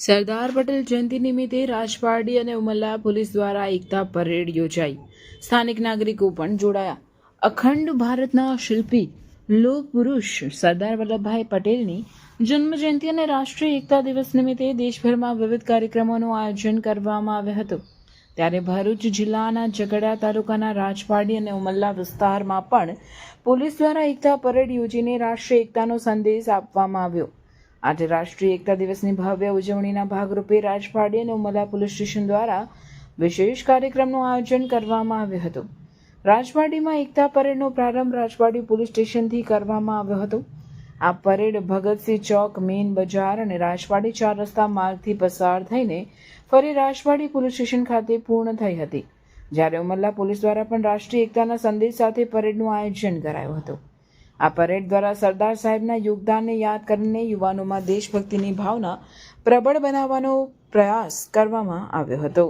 સરદાર પટેલ જયંતિ નિમિત્તે રાજપારડી અને ઉમલ્લા પોલીસ દ્વારા એકતા પરેડ યોજાઈ. સ્થાનિક નાગરિકો પણ જોડાયા. અખંડ ભારતના શિલ્પી લોહ પુરુષ સરદાર વલ્લભભાઈ પટેલની જન્મજયંતિ અને રાષ્ટ્રીય એકતા દિવસ નિમિત્તે દેશભરમાં વિવિધ કાર્યક્રમોનું આયોજન કરવામાં આવ્યું હતું. ત્યારે ભરૂચ જિલ્લાના ઝઘડા તાલુકાના રાજપારડી અને ઉમલ્લા વિસ્તારમાં પણ પોલીસ દ્વારા એકતા પરેડ યોજીને રાષ્ટ્રીય એકતાનો સંદેશ આપવામાં આવ્યો. આજે રાષ્ટ્રીય એકતા દિવસની ભવ્ય ઉજવણીના ભાગરૂપે રાજપારડી અને ઉમલ્લા પોલીસ સ્ટેશન દ્વારા વિશેષ કાર્યક્રમનું આયોજન કરવામાં આવ્યું હતું. રાજપારડીમાં એકતા પરેડનો પ્રારંભ રાજપારડી પોલીસ સ્ટેશનથી કરવામાં આવ્યો હતો. આ પરેડ ભગતસિંહ ચોક, મેઇન બજાર અને રાજપારડી 4 રસ્તા માર્ગથી પસાર થઈને ફરી રાજપારડી પોલીસ સ્ટેશન ખાતે પૂર્ણ થઈ હતી. જ્યારે ઉમલ્લા પોલીસ દ્વારા પણ રાષ્ટ્રીય એકતાના સંદેશ સાથે પરેડનું આયોજન કરાયું હતું. આ પરેડ દ્વારા સરદાર સાહેબના યોગદાનને યાદ કરીને યુવાનોમાં દેશભક્તિની ભાવના પ્રબળ બનાવવાનો પ્રયાસ કરવામાં આવ્યો હતો.